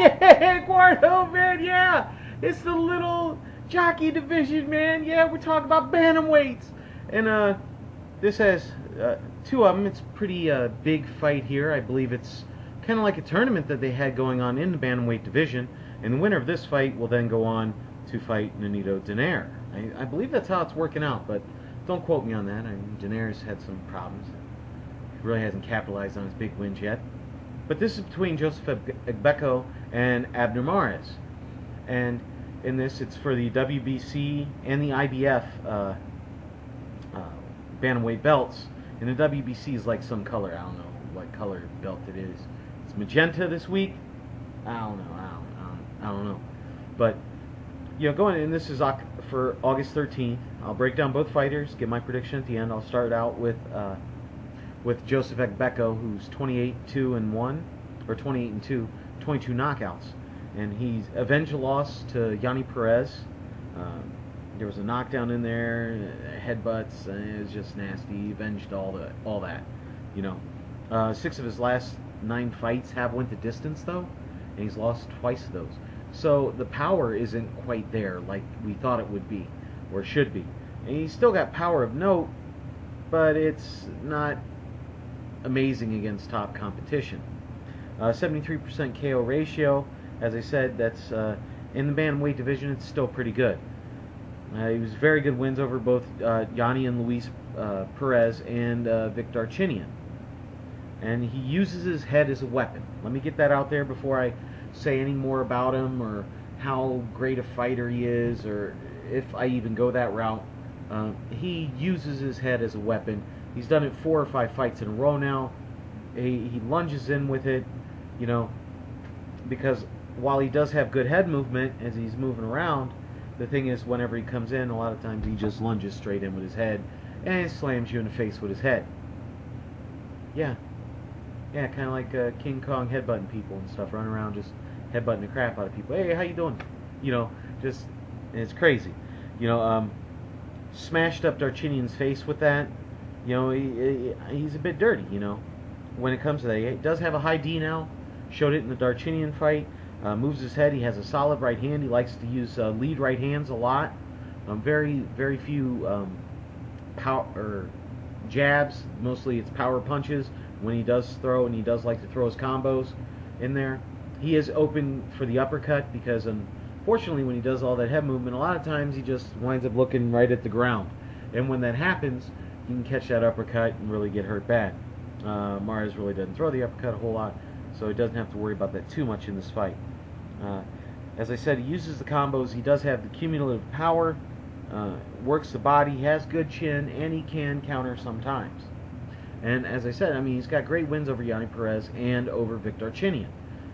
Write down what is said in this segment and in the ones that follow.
Yeah, Guardo, man, yeah. It's the little jockey division, man. Yeah, we're talking about bantamweights. And this has two of them. It's a pretty big fight here. I believe it's kind of like a tournament that they had going on in the bantamweight division. And the winner of this fight will then go on to fight Nonito Donaire. I believe that's how it's working out, but don't quote me on that. I mean, Donaire's had some problems. He really hasn't capitalized on his big wins yet. But this is between Joseph Agbeko and Abner Mares. And in this, it's for the WBC and the IBF bantamweight belts. And the WBC is like some color. I don't know what color belt it is. It's magenta this week. I don't know. But going in, this is for August 13th. I'll break down both fighters, give my prediction at the end. I'll start out with Joseph Agbeko, who's 28-2-1, or 28-2, 22 knockouts, and he's avenged a loss to Yanni Perez. There was a knockdown in there, headbutts, and it was just nasty. He avenged all that. 6 of his last 9 fights have went the distance though, and he's lost twice of those. So the power isn't quite there like we thought it would be, or should be. And he's still got power of note, but it's not amazing against top competition. 73% KO ratio. As I said, that's in the bantamweight division. It's still pretty good. He was very good wins over both Yanni and Luis Perez and Vic Darchinyan. And he uses his head as a weapon. Let me get that out there before I say any more about him or how great a fighter he is, or if I even go that route. He uses his head as a weapon. He's done it 4 or 5 fights in a row now. He lunges in with it, because while he does have good head movement as he's moving around, the thing is, whenever he comes in, a lot of times he just lunges straight in with his head and slams you in the face with his head. Yeah, kind of like King Kong headbutting people and stuff, running around just headbutting the crap out of people. Hey, how you doing? And it's crazy. Smashed up Darchinyan's face with that. He's a bit dirty, when it comes to that. He does have a high D now. Showed it in the Darchinyan fight. Moves his head. He has a solid right hand. He likes to use lead right hands a lot. Very few power jabs. Mostly it's power punches when he does throw, and he does like to throw his combos in there. He is open for the uppercut because, unfortunately, when he does all that head movement, a lot of times he just winds up looking right at the ground. And when that happens, you can catch that uppercut and really get hurt bad. Mares really doesn't throw the uppercut a whole lot, so he doesn't have to worry about that too much in this fight. As I said, he uses the combos. He does have the cumulative power, works the body, he has good chin, and he can counter sometimes. And as I said, he's got great wins over Yanni Perez and over Vic Darchinyan.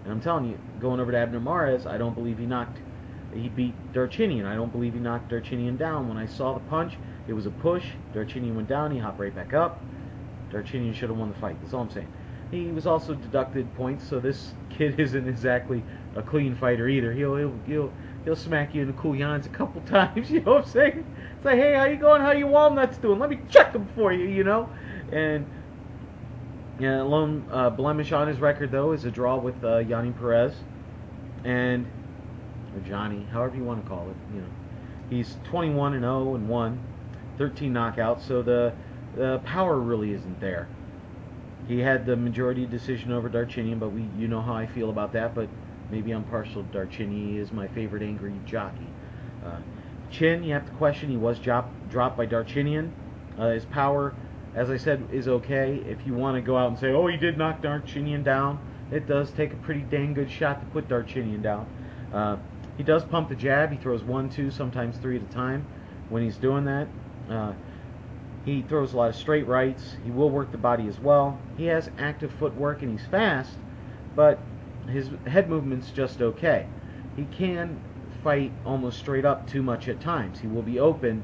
And I'm telling you, going over to Abner Mares, I don't believe he beat Darchinyan. I don't believe he knocked Darchinyan down. When I saw the punch, it was a push. Darchinyan went down, he hopped right back up. Darchinyan should have won the fight. That's all I'm saying. He was also deducted points, so this kid isn't exactly a clean fighter either. He'll smack you in the coolions a couple times, you know what I'm saying? It's like, hey, how you going? How you walnuts doing? Let me check them for you, And lone blemish on his record, though, is a draw with Yanni Perez. Or Johnny, however you want to call it, He's 21-0-1, 13 knockouts, so the power really isn't there. He had the majority decision over Darchinyan, but you know how I feel about that, but maybe I'm partial to Darchinyan. He is my favorite angry jockey. Chin, you have to question. He was dropped by Darchinyan. His power, as I said, is okay. If you want to go out and say, oh, he did knock Darchinyan down, it does take a pretty dang good shot to put Darchinyan down. He does pump the jab. He throws 1, 2, sometimes 3 at a time when he's doing that. He throws a lot of straight rights. He will work the body as well. He has active footwork and he's fast, but his head movement's just okay. He can fight almost straight up too much at times. He will be open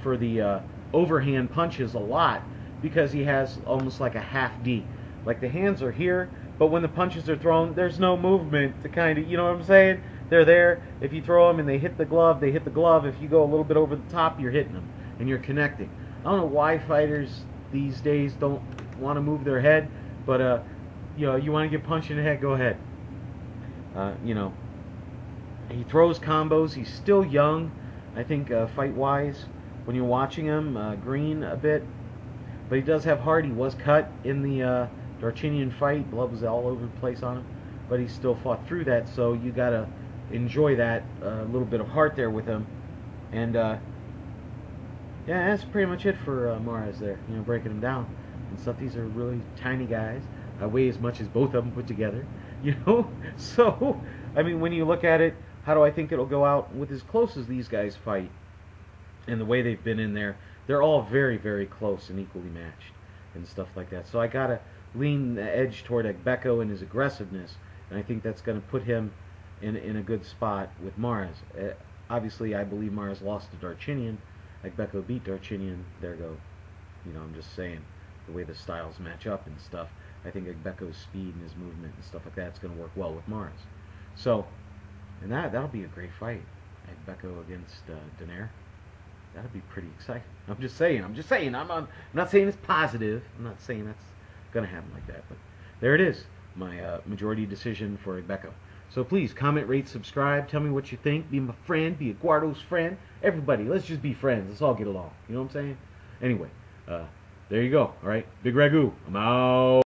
for the overhand punches a lot because he has almost like a half D. Like the hands are here, but when the punches are thrown, there's no movement to kind of, you know what I'm saying? They're there. If you throw them and they hit the glove, they hit the glove. If you go a little bit over the top, you're hitting them and you're connecting. I don't know why fighters these days don't want to move their head, but you want to get punched in the head, go ahead. You know, he throws combos. He's still young, I think, fight-wise. When you're watching him, green a bit, but he does have heart. He was cut in the Darchinian fight. Blood was all over the place on him, but he still fought through that. So you gotta enjoy that little bit of heart there with him. And yeah, that's pretty much it for Mares there. You know, breaking him down and stuff. These are really tiny guys. Weigh as much as both of them put together. You know, so I mean, when you look at it, how do I think it'll go out with as close as these guys fight and the way they've been in there? They're all very, very close and equally matched and stuff like that. So I gotta lean the edge toward Agbeko and his aggressiveness, and I think that's going to put him in a good spot with Mares. Obviously, I believe Mares lost to Darchinian. Agbeko beat Darchinian. There go. You know, I'm just saying the way the styles match up and stuff. I think Agbeko's speed and his movement and stuff like that is going to work well with Mares. So, and that'll be a great fight. Agbeko against Daenerys. That'll be pretty exciting. I'm just saying. I'm not saying it's positive. I'm not saying that's going to happen like that. But there it is. My majority decision for Agbeko. So please comment, rate, subscribe. Tell me what you think. Be my friend. Be Eduardo's friend. Everybody, let's just be friends. Let's all get along. You know what I'm saying? Anyway, there you go. All right. Bigragu. I'm out.